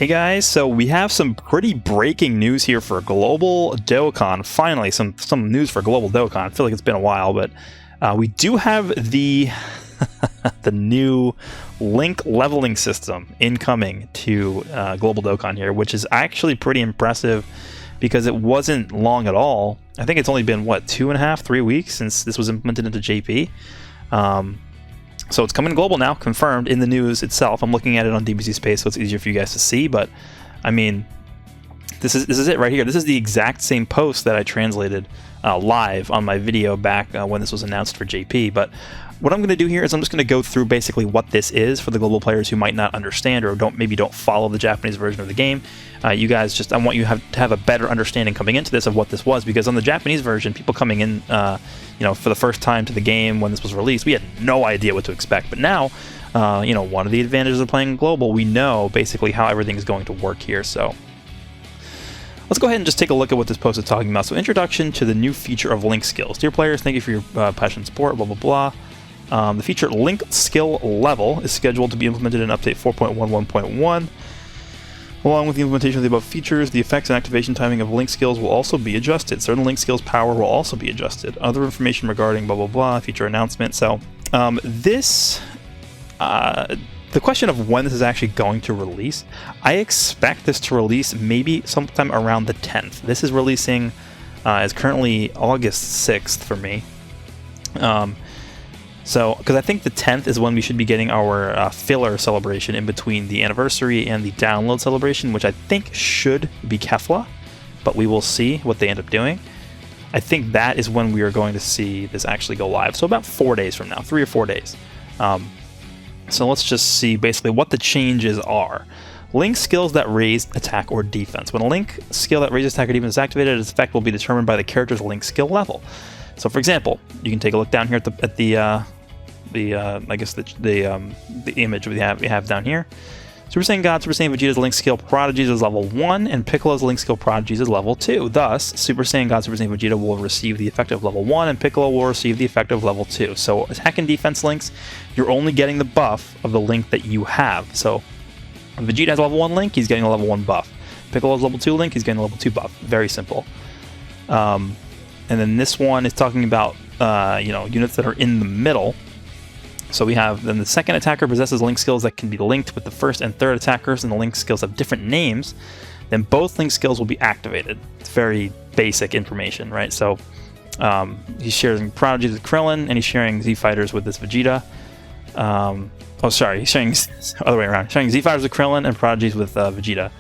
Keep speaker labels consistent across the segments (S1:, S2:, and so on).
S1: Hey guys, so we have some pretty breaking news here for Global Dokkan. Finally, some news for Global Dokkan. I feel like it's been a while, but we do have the the new link leveling system incoming to Global Dokkan here, which is actually pretty impressive because it wasn't long at all. I think it's only been, what, 2.5, 3 weeks since this was implemented into JP. So it's coming global now, confirmed in the news itself. I'm looking at it on DBC Space, so it's easier for you guys to see. But I mean, this is it right here. This is the exact same post that I translated live on my video back when this was announced for JP. But what I'm going to do here is I'm just going to go through basically what this is for the global players who might not understand or maybe don't follow the Japanese version of the game. You guys, I want you to have a better understanding coming into this of what this was, because on the Japanese version, people coming in, for the first time to the game when this was released, we had no idea what to expect. But now, one of the advantages of playing global, we know basically how everything is going to work here. So let's go ahead and just take a look at what this post is talking about. So, introduction to the new feature of link skills. Dear players, thank you for your passion and support, blah, blah, blah. The feature link skill level is scheduled to be implemented in update 4.11.1. Along with the implementation of the above features, the effects and activation timing of link skills will also be adjusted. Certain link skills power will also be adjusted. Other information regarding blah blah blah, feature announcement. So the question of when this is actually going to release, I expect this to release maybe sometime around the 10th. This is releasing as currently August 6th for me. So, because I think the 10th is when we should be getting our filler celebration in between the anniversary and the download celebration, which I think should be Kefla, but we will see what they end up doing. I think that is when we are going to see this actually go live. So about 4 days from now, 3 or 4 days. So let's just see basically what the changes are. Link skills that raise attack or defense. When a link skill that raises attack or defense is activated, its effect will be determined by the character's link skill level. So, for example, you can take a look down here at the image we have down here. Super Saiyan God, Super Saiyan Vegeta's link skill Prodigies is level 1, and Piccolo's link skill Prodigies is level 2. Thus, Super Saiyan God, Super Saiyan Vegeta will receive the effect of level 1, and Piccolo will receive the effect of level 2. So, attack and defense links, you're only getting the buff of the link that you have. So, Vegeta has a level 1 link, he's getting a level 1 buff. Piccolo's level 2 link, he's getting a level 2 buff. Very simple. And then this one is talking about, units that are in the middle. So we have, then the second attacker possesses link skills that can be linked with the first and third attackers, and the link skills have different names. Then both link skills will be activated. It's very basic information, right? So he's sharing Prodigies with Krillin, and he's sharing Z Fighters with this Vegeta. He's sharing other way around. He's sharing Z Fighters with Krillin and Prodigies with Vegeta.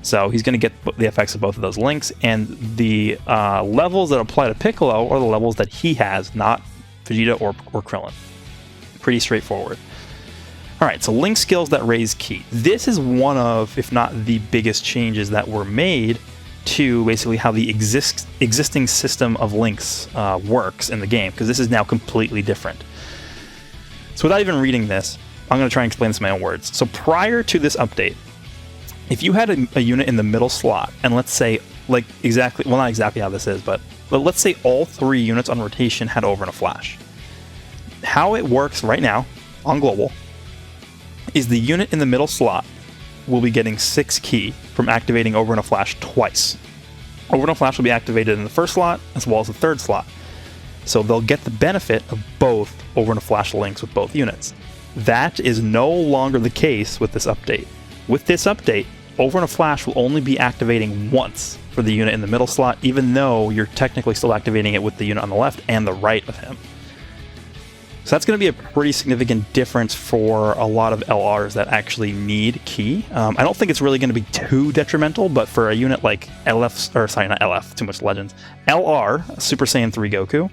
S1: So he's going to get the effects of both of those links, and the levels that apply to Piccolo are the levels that he has, not Vegeta or Krillin. Pretty straightforward. Alright, so link skills that raise ki. This is one of, if not the biggest changes that were made to basically how the existing system of links works in the game, because this is now completely different. So without even reading this, I'm going to try and explain this in my own words. So prior to this update, if you had a unit in the middle slot, and let's say, not exactly how this is, but let's say all 3 units on rotation had Over and a Flash. How it works right now, on Global, is the unit in the middle slot will be getting 6 ki from activating Over and a Flash twice. Over and a Flash will be activated in the first slot, as well as the third slot. So they'll get the benefit of both Over and a Flash links with both units. That is no longer the case with this update. With this update, Over and a Flash will only be activating once for the unit in the middle slot, even though you're technically still activating it with the unit on the left and the right of him. So that's going to be a pretty significant difference for a lot of LRs that actually need ki. I don't think it's really going to be too detrimental, but for a unit like too much legends, LR, Super Saiyan 3 Goku,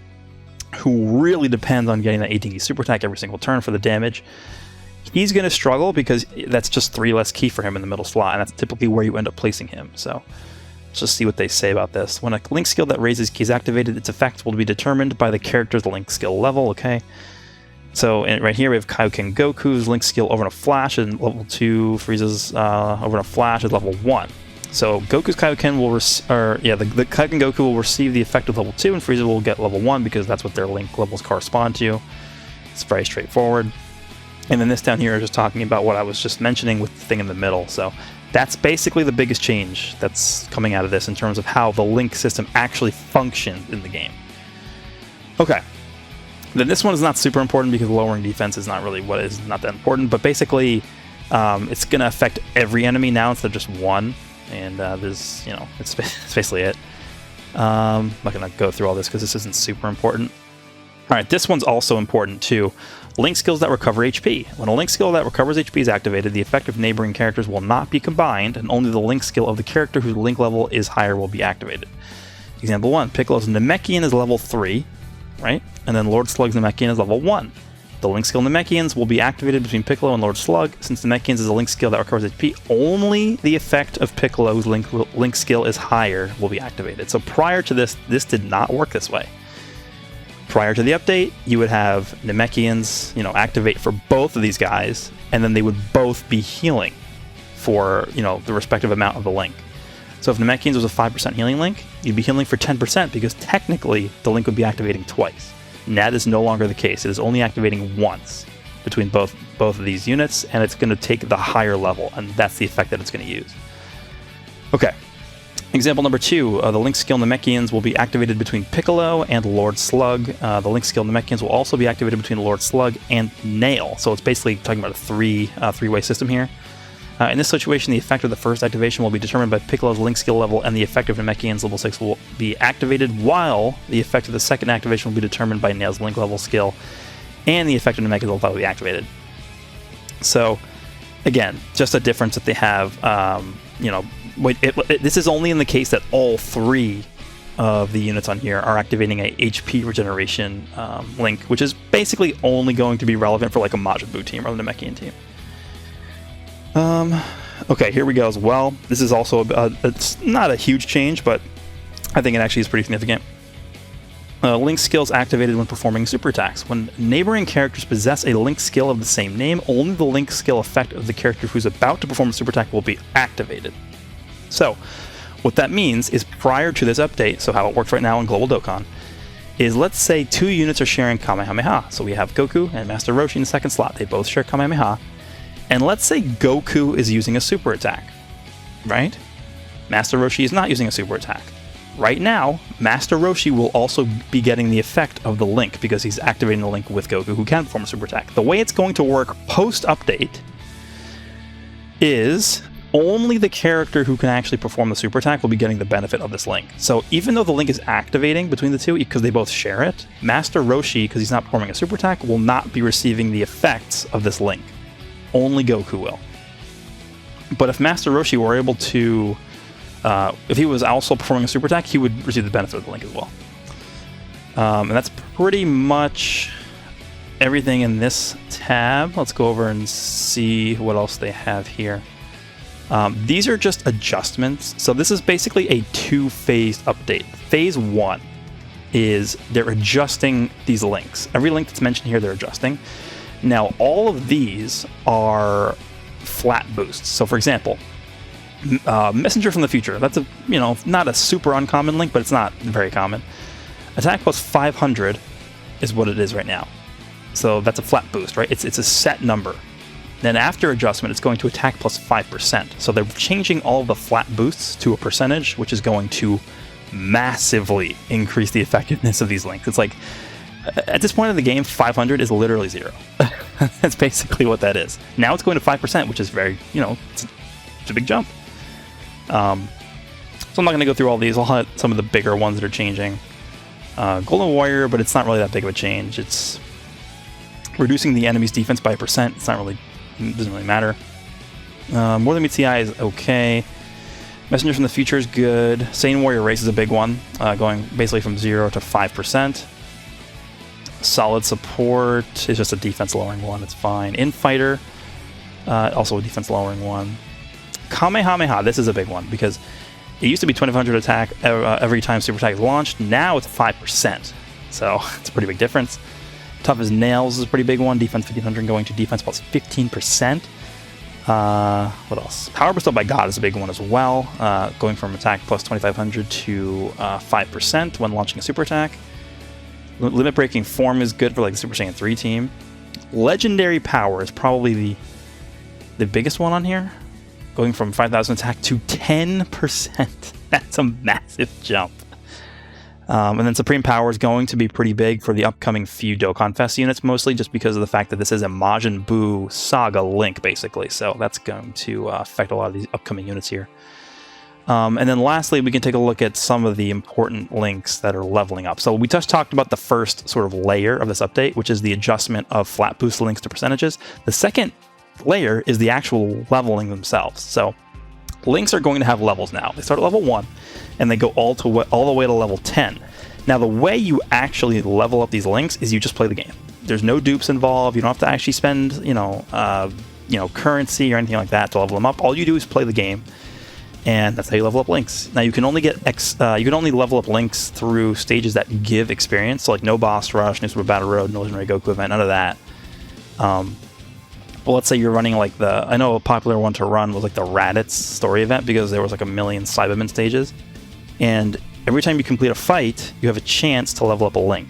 S1: who really depends on getting that 18 super attack every single turn for the damage, he's going to struggle because that's just 3 less ki for him in the middle slot, and that's typically where you end up placing him. So let's just see what they say about this. When a link skill that raises ki is activated, its effect will be determined by the character's link skill level, okay? So right here we have Kaioken Goku's link skill Over and a Flash, and level 2 Frieza's Over and a Flash is level 1. So Goku's Kaioken will, the Kaioken Goku will receive the effect of level 2, and Frieza will get level 1 because that's what their link levels correspond to. It's very straightforward. And then this down here is just talking about what I was just mentioning with the thing in the middle. So That's basically the biggest change that's coming out of this in terms of how the link system actually functions in the game. Okay. Then this one is not super important because lowering defense is not really what is not that important, but basically it's going to affect every enemy now instead of just one, and there's, it's basically it. I'm not going to go through all this because this isn't super important. All right, this one's also important too. Link skills that recover HP. When a link skill that recovers HP is activated, the effect of neighboring characters will not be combined, and only the link skill of the character whose link level is higher will be activated. Example 1, Piccolo's Namekian is level 3, right? And then Lord Slug's Namekian is level 1. The link skill Namekians will be activated between Piccolo and Lord Slug. Since Namekians is a link skill that recovers HP, only the effect of Piccolo's link skill is higher will be activated. So prior to this, this did not work this way. Prior to the update, you would have Namekians, activate for both of these guys, and then they would both be healing for, the respective amount of the link. So if Namekians was a 5% healing link, you'd be healing for 10% because technically the link would be activating twice. And that is no longer the case. It is only activating once between both of these units, and it's going to take the higher level, and that's the effect that it's going to use. Okay. Example number 2, the link skill Namekians will be activated between Piccolo and Lord Slug. The link skill Namekians will also be activated between Lord Slug and Nail. So it's basically talking about a three-way system here. In this situation, the effect of the first activation will be determined by Piccolo's link skill level, and the effect of Namekian's level 6 will be activated, while the effect of the second activation will be determined by Nail's link level skill, and the effect of Namekian's level 5 will be activated. So, again, just a difference that they have. This is only in the case that all 3 of the units on here are activating a HP regeneration link, which is basically only going to be relevant for like a Majin Buu team or the Namekian team. Okay, here we go as well. This is also, it's not a huge change, but I think it actually is pretty significant. Link skills activated when performing super attacks. When neighboring characters possess a link skill of the same name, only the link skill effect of the character who's about to perform a super attack will be activated. So, what that means is prior to this update, so how it works right now in Global Dokkan, is let's say 2 units are sharing Kamehameha. So we have Goku and Master Roshi in the second slot. They both share Kamehameha. And let's say Goku is using a super attack, right? Master Roshi is not using a super attack. Right now, Master Roshi will also be getting the effect of the link because he's activating the link with Goku, who can perform a super attack. The way it's going to work post-update is only the character who can actually perform the super attack will be getting the benefit of this link. So even though the link is activating between the two because they both share it, Master Roshi, because he's not performing a super attack, will not be receiving the effects of this link. Only Goku will. But if Master Roshi were able to, if he was also performing a super attack, he would receive the benefit of the link as well. And that's pretty much everything in this tab. Let's go over and see what else they have here. These are just adjustments. So this is basically a 2-phased update. Phase 1 is they're adjusting these links. Every link that's mentioned here, they're adjusting. Now, all of these are flat boosts. So, for example, Messenger from the Future. That's a, not a super uncommon link, but it's not very common. Attack plus 500 is what it is right now. So that's a flat boost, right? It's a set number. Then after adjustment, it's going to attack plus 5%. So they're changing all of the flat boosts to a percentage, which is going to massively increase the effectiveness of these links. It's like, at this point in the game, 500 is literally 0. That's basically what that is. Now it's going to 5%, which is very, it's a big jump. So I'm not going to go through all these. I'll hit some of the bigger ones that are changing. Golden Warrior, but it's not really that big of a change. It's reducing the enemy's defense by 1%. It doesn't really matter. More Than Meets the Eye is okay. Messenger from the Future is good. Saiyan Warrior Race is a big one, going basically from 0 to 5%. Solid Support is just a defense lowering one. It's fine. Infighter, also a defense lowering one. Kamehameha, this is a big one because it used to be 2500 attack every time super attack is launched. Now it's 5%. So it's a pretty big difference. Tough as Nails is a pretty big one. Defense 1500 going to defense plus 15%. What else? Power Bestowed by God is a big one as well. Going from attack plus 2500 to 5% when launching a super attack. Limit Breaking Form is good for like the Super Saiyan 3 team. Legendary Power is probably the biggest one on here. going from 5,000 attack to 10%. That's a massive jump. And then Supreme Power is going to be pretty big for the upcoming few Dokkan Fest units, mostly just because of the fact that this is a Majin Buu Saga Link, basically. So that's going to affect a lot of these upcoming units here. And then lastly, we can take a look at some of the important links that are leveling up. So we just talked about the first sort of layer of this update, which is the adjustment of flat boost links to percentages. The second layer is the actual leveling themselves. So links are going to have levels now. They start at level 1, and they go all the way to level 10. Now, the way you actually level up these links is you just play the game. There's no dupes involved. You don't have to actually spend, currency or anything like that to level them up. All you do is play the game, and that's how you level up links. Now, you can only level up links through stages that give experience, so like no boss rush, no Super Battle Road, no Legendary Goku event, none of that. But let's say you're running like I know a popular one to run was like the Raditz story event, because there was like 1 million Cyberman stages, and every time you complete a fight, you have a chance to level up a link.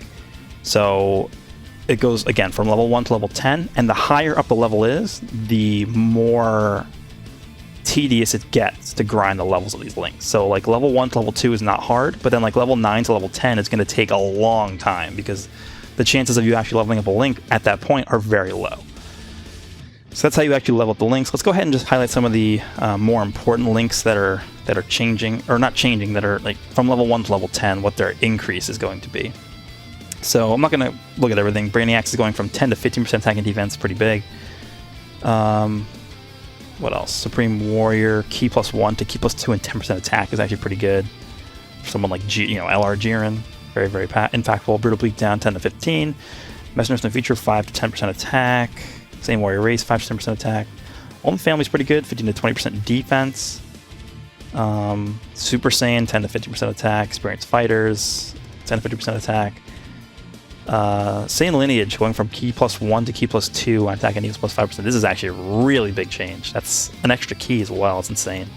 S1: So it goes again from level 1 to level 10, and the higher up the level is, the more tedious it gets to grind the levels of these links. So like level 1 to level 2 is not hard, but then like level 9 to level 10 is going to take a long time, because the chances of you actually leveling up a link at that point are very low. So that's how you actually level up the links. Let's go ahead and just highlight some of the more important links that are changing, or not changing, that are like from level 1 to level 10, what their increase is going to be. So I'm not going to look at everything. Brainiacs is going from 10 to 15% attack and defense, pretty big. What else? Supreme Warrior, Ki +1 to Ki +2 and 10% attack is actually pretty good. For someone like LR Jiren, very, very impactful. Brutal Bleak down 10 to 15. Messengers in the Future 5 to 10% attack. Same Warrior Race, 5 to 10% attack. Ultimate Family's pretty good, 15 to 20% defense. Super Saiyan, 10 to 50% attack. Experienced Fighters, 10 to 50% attack. Saiyan Lineage going from Ki +1 to Ki +2 on attack and defense +5%. This is actually a really big change. That's an extra key as well. It's insane.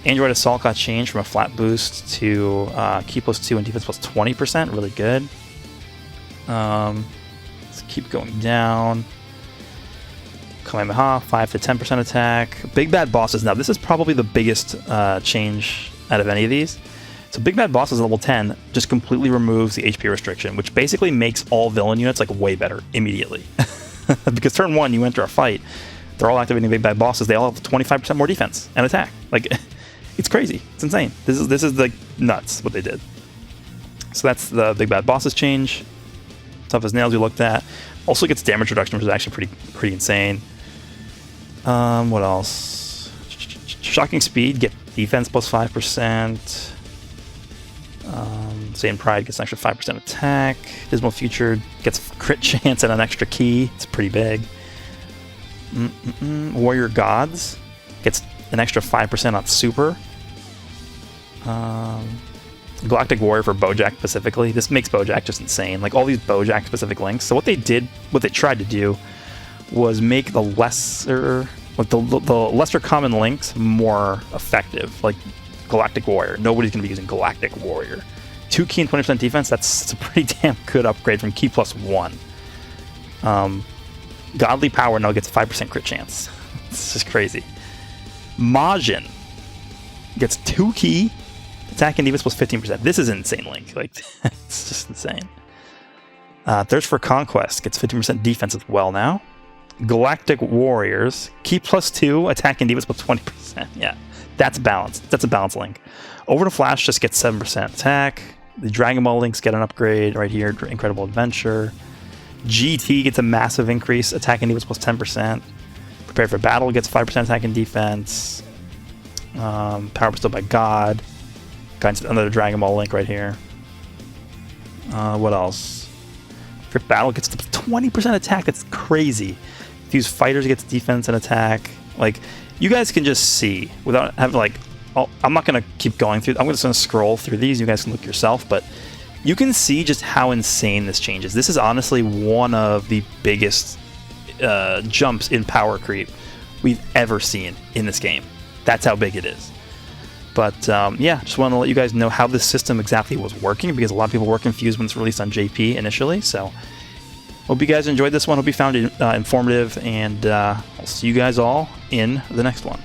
S1: Android Assault got changed from a flat boost to Ki +2 and defense +20%. Really good. Let's keep going down. Kamehameha, 5 to 10% attack. Big Bad Bosses. Now, this is probably the biggest change out of any of these. So Big Bad Bosses level 10 just completely removes the HP restriction, which basically makes all villain units like way better immediately. Because turn 1, you enter a fight, they're all activating Big Bad Bosses. They all have 25% more defense and attack. Like, it's crazy. It's insane. This is like nuts what they did. So that's the Big Bad Bosses change. Tough as Nails we looked at. Also gets damage reduction, which is actually pretty insane. What else? Shocking Speed, get defense +5%. Saiyan Pride gets an extra 5% attack. Dismal Future gets crit chance and an extra key. It's pretty big. Warrior Gods gets an extra 5% on super. Galactic Warrior for Bojack specifically. This makes Bojack just insane. Like all these Bojack specific links. So what they tried to do was make the lesser common links more effective. Like Galactic Warrior. Nobody's going to be using Galactic Warrior. 2 Ki and 20% defense, that's a pretty damn good upgrade from Ki +1. Godly Power now gets 5% crit chance. It's just crazy. Majin gets 2 Ki, attack and defense +15%. This is an insane link. Like, it's just insane. Thirst for Conquest gets 15% defense as well now. Galactic Warriors, Ki +2, attack and defense +20%. Yeah. That's balanced. That's a balanced link. Over to Flash just gets 7% attack. The Dragon Ball links get an upgrade right here. Incredible Adventure. GT gets a massive increase. Attack and defense +10%. Prepare for Battle gets 5% attack and defense. Power bestowed by God. Got another Dragon Ball link right here. What else? For Battle gets 20% attack. That's crazy. Fuse Fighters gets defense and attack. Like, you guys can just see without having like, I'm not going to keep going through. I'm just going to scroll through these. You guys can look yourself, but you can see just how insane this changes. This is honestly one of the biggest jumps in power creep we've ever seen in this game. That's how big it is. But yeah, just want to let you guys know how this system exactly was working, because a lot of people were confused when it's released on JP initially. So hope you guys enjoyed this one. Hope you found it informative, and I'll see you guys all in the next one.